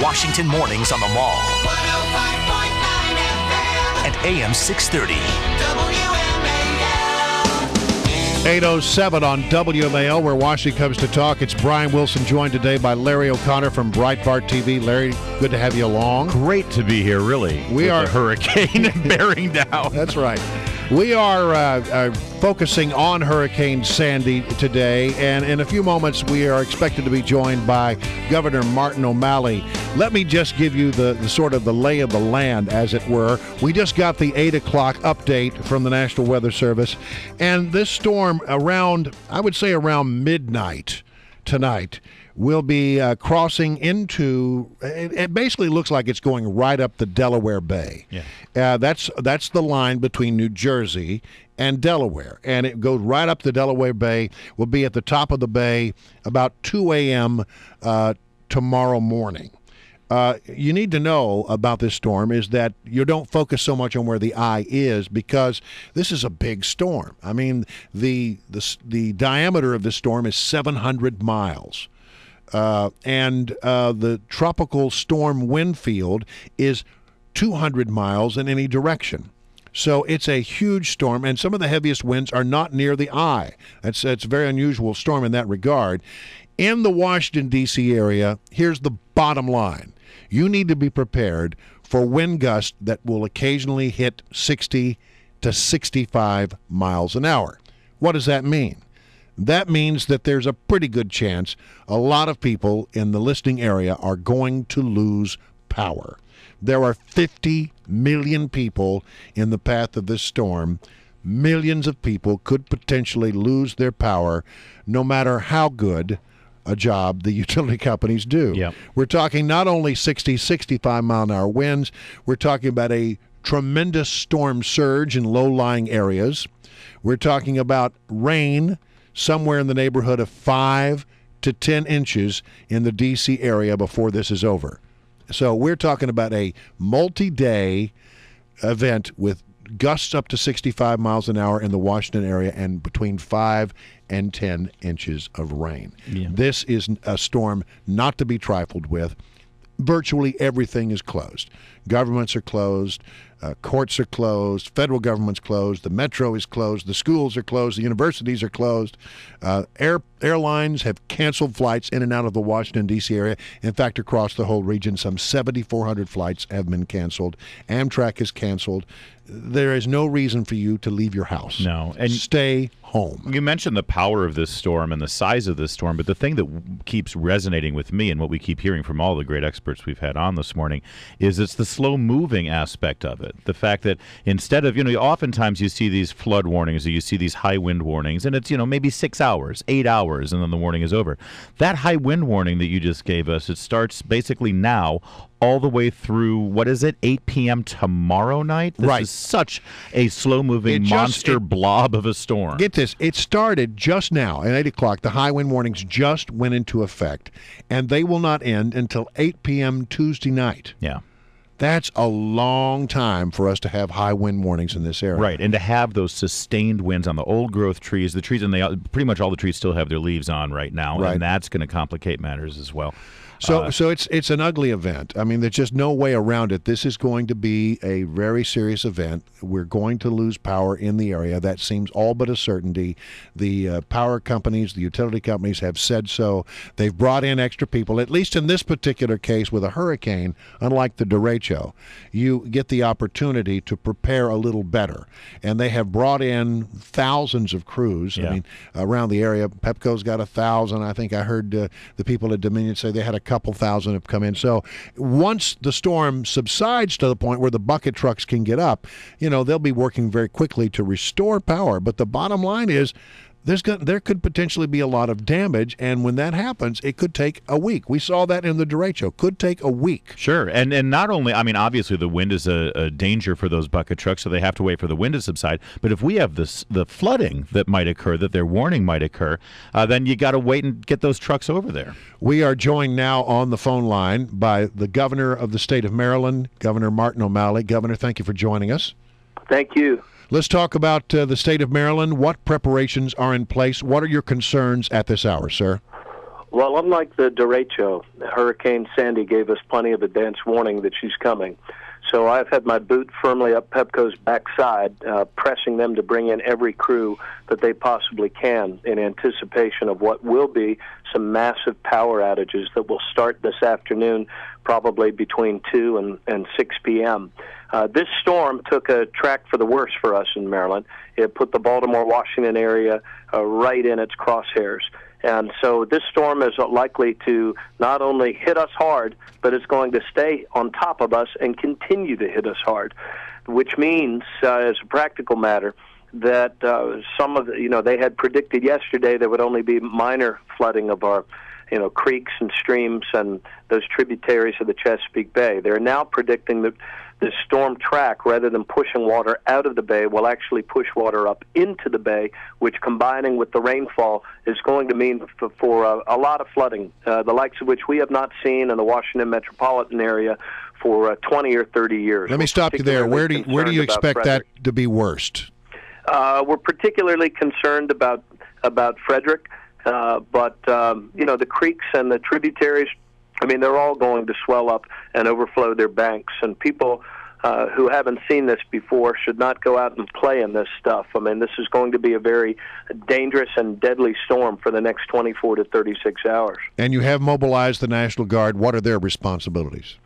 Washington mornings on the Mall. 105.9 FM. And AM 630. WMAL. 8:07 on WMAL, where Washington comes to talk. It's Brian Wilson, joined today by Larry O'Connor from Breitbart TV. Larry, good to have you along. Great to be here, really. We are a hurricane bearing down. That's right. We are focusing on Hurricane Sandy today, and in a few moments we are expected to be joined by Governor Martin O'Malley. Let me just give you the sort of the lay of the land, as it were. We just got the 8 o'clock update from the National Weather Service, and this storm around midnight tonight will be crossing into, it basically looks like it's going right up the Delaware Bay. Yeah. That's the line between New Jersey and Delaware, and it goes right up the Delaware Bay. Will be at the top of the bay about 2 a.m. Tomorrow morning. You need to know about this storm is that you don't focus so much on where the eye is, because this is a big storm. I mean, the diameter of this storm is 700 miles. And the tropical storm wind field is 200 miles in any direction. So it's a huge storm, and some of the heaviest winds are not near the eye. It's a very unusual storm in that regard. In the Washington, D.C. area, here's the bottom line. You need to be prepared for wind gusts that will occasionally hit 60 to 65 miles an hour. What does that mean? That means that there's a pretty good chance a lot of people in the listening area are going to lose power. There are 50 million people in the path of this storm. Millions of people could potentially lose their power no matter how good a job the utility companies do. Yep. We're talking not only 60, 65 mile an hour winds, we're talking about a tremendous storm surge in low-lying areas. We're talking about rain somewhere in the neighborhood of 5 to 10 inches in the D.C. area before this is over. So we're talking about a multi-day event with gusts up to 65 miles an hour in the Washington area and between 5 and 10 inches of rain. Yeah. This is a storm not to be trifled with. Virtually everything is closed. Governments are closed. Courts are closed. Federal government's closed. The metro is closed. The schools are closed. The universities are closed. Airlines have canceled flights in and out of the Washington, D.C. area. In fact, across the whole region, some 7,400 flights have been canceled. Amtrak is canceled. There is no reason for you to leave your house. No. And stay home. You mentioned the power of this storm and the size of this storm, but the thing that keeps resonating with me and what we keep hearing from all the great experts we've had on this morning is it's the slow-moving aspect of it. The fact that instead of, oftentimes you see these flood warnings or you see these high wind warnings, and it's, maybe 6 hours, 8 hours, and then the warning is over. That high wind warning that you just gave us, it starts basically now all the way through, 8 p.m. tomorrow night? This is such a slow-moving monster blob of a storm. Get this. It started just now at 8 o'clock. The high wind warnings just went into effect, and they will not end until 8 p.m. Tuesday night. Yeah. That's a long time for us to have high wind warnings in this area. Right, and to have those sustained winds on the old-growth trees, and pretty much all the trees still have their leaves on right now, right. And that's going to complicate matters as well. So it's an ugly event. I mean, there's just no way around it. This is going to be a very serious event. We're going to lose power in the area. That seems all but a certainty. The power companies, the utility companies have said so. They've brought in extra people, at least in this particular case with a hurricane, unlike the derecho. You get the opportunity to prepare a little better. And they have brought in thousands of crews. Yeah. I mean, around the area. Pepco's got 1,000. I think I heard the people at Dominion say they had a couple thousand have come in. So once the storm subsides to the point where the bucket trucks can get up, they'll be working very quickly to restore power. But the bottom line is there could potentially be a lot of damage, and when that happens, it could take a week. We saw that in the derecho. Could take a week. Sure, and not only, obviously the wind is a danger for those bucket trucks, so they have to wait for the wind to subside, but if we have the flooding that might occur, that their warning might occur, then you got to wait and get those trucks over there. We are joined now on the phone line by the governor of the state of Maryland, Governor Martin O'Malley. Governor, thank you for joining us. Thank you. Let's talk about the state of Maryland. What preparations are in place? What are your concerns at this hour, sir? Well, unlike the derecho, Hurricane Sandy gave us plenty of advance warning that she's coming. So I've had my boot firmly up Pepco's backside, pressing them to bring in every crew that they possibly can in anticipation of what will be some massive power outages that will start this afternoon, probably between 2 and 6 p.m. This storm took a track for the worse for us in Maryland. It put the Baltimore-Washington area right in its crosshairs. And so this storm is likely to not only hit us hard, but it's going to stay on top of us and continue to hit us hard, which means, as a practical matter, that some of the, they had predicted yesterday there would only be minor flooding of our, creeks and streams and those tributaries of the Chesapeake Bay. They're now predicting that the storm track, rather than pushing water out of the bay, will actually push water up into the bay, which, combining with the rainfall, is going to mean for a lot of flooding, the likes of which we have not seen in the Washington metropolitan area for 20 or 30 years. Let me stop you there. Where do you expect that to be worst? We're particularly concerned about Frederick, but the creeks and the tributaries, they're all going to swell up and overflow their banks, and people who haven't seen this before should not go out and play in this stuff. This is going to be a very dangerous and deadly storm for the next 24 to 36 hours. And you have mobilized the National Guard. What are their responsibilities?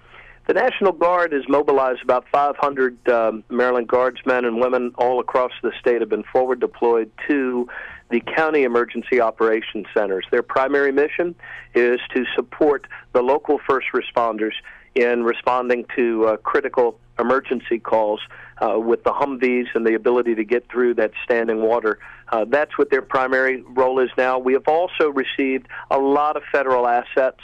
The National Guard has mobilized about 500 Maryland Guardsmen and women all across the state have been forward deployed to the county emergency operations centers. Their primary mission is to support the local first responders in responding to critical emergency calls with the Humvees and the ability to get through that standing water. That's what their primary role is now. We have also received a lot of federal assets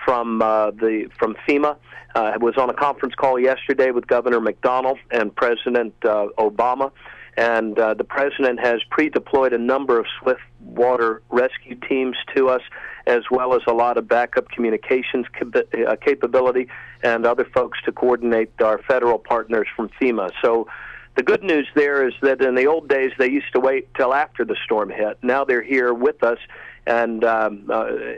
from FEMA. I was on a conference call yesterday with Governor McDonnell and President Obama, and the President has pre-deployed a number of swift water rescue teams to us, as well as a lot of backup communications capability and other folks to coordinate our federal partners from FEMA. So the good news there is that in the old days they used to wait till after the storm hit. Now they're here with us and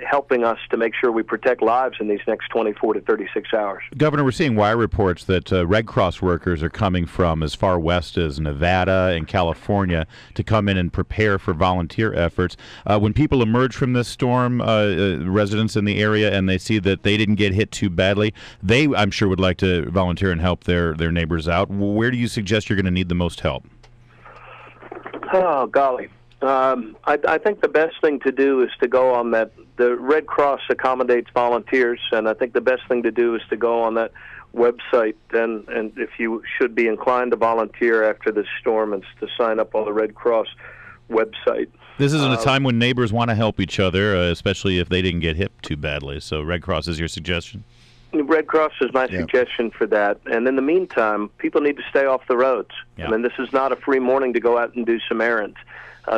helping us to make sure we protect lives in these next 24 to 36 hours. Governor, we're seeing wire reports that Red Cross workers are coming from as far west as Nevada and California to come in and prepare for volunteer efforts. When people emerge from this storm, residents in the area, and they see that they didn't get hit too badly, they, I'm sure, would like to volunteer and help their neighbors out. Where do you suggest you're going to need the most help? Oh, golly. I think the best thing to do is to go on that. The Red Cross accommodates volunteers, and I think the best thing to do is to go on that website, and if you should be inclined to volunteer after this storm, and to sign up on the Red Cross website. This isn't a time when neighbors want to help each other, especially if they didn't get hit too badly. So Red Cross is your suggestion? Red Cross is my suggestion for that. And in the meantime, people need to stay off the roads. Yeah. This is not a free morning to go out and do some errands.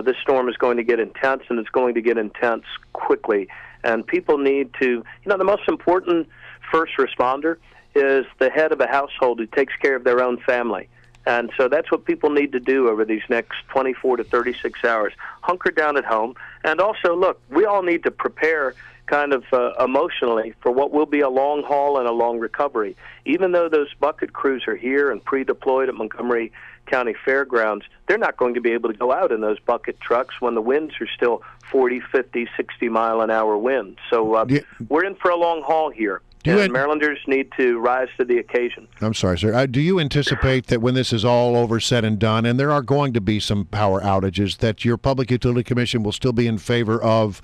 This storm is going to get intense, and it's going to get intense quickly. And people need to, the most important first responder is the head of a household who takes care of their own family. And so that's what people need to do over these next 24 to 36 hours. Hunker down at home. And also, look, we all need to prepare kind of emotionally for what will be a long haul and a long recovery. Even though those bucket crews are here and pre-deployed at Montgomery County Fairgrounds, they're not going to be able to go out in those bucket trucks when the winds are still 40, 50, 60-mile-an-hour winds. So we're in for a long haul here. And Marylanders need to rise to the occasion. I'm sorry, sir. Do you anticipate that when this is all over, said and done, and there are going to be some power outages, that your Public Utility Commission will still be in favor of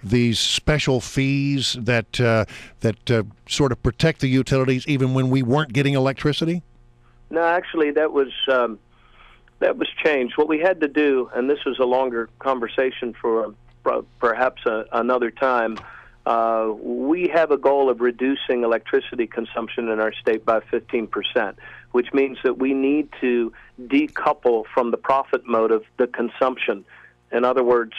these special fees that sort of protect the utilities even when we weren't getting electricity? No, actually, that was changed. What we had to do, and this was a longer conversation for perhaps another time, we have a goal of reducing electricity consumption in our state by 15%, which means that we need to decouple from the profit motive the consumption. In other words,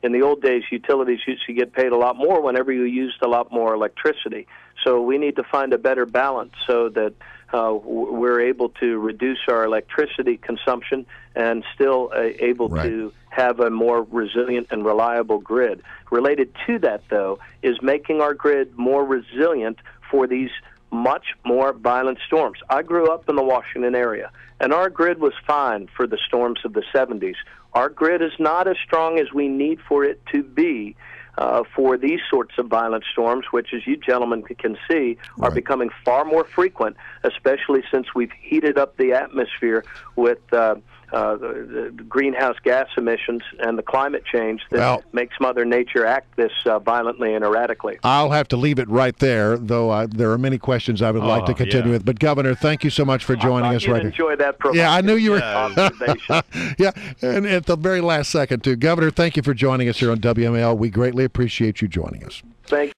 In the old days, utilities used to get paid a lot more whenever you used a lot more electricity. So we need to find a better balance so that we're able to reduce our electricity consumption and still able to have a more resilient and reliable grid. Related to that, though, is making our grid more resilient for these much more violent storms. I grew up in the Washington area, and our grid was fine for the storms of the 70s. Our grid is not as strong as we need for it to be for these sorts of violent storms, which, as you gentlemen can see, are becoming far more frequent, especially since we've heated up the atmosphere with the greenhouse gas emissions and the climate change that makes Mother Nature act this violently and erratically. I'll have to leave it right there, though there are many questions I would like to continue with. But, Governor, thank you so much for joining us right here. Enjoy that program. Yeah, I knew you were. Yeah, and at the very last second, too. Governor, thank you for joining us here on WMAL. We greatly appreciate you joining us. Thank you.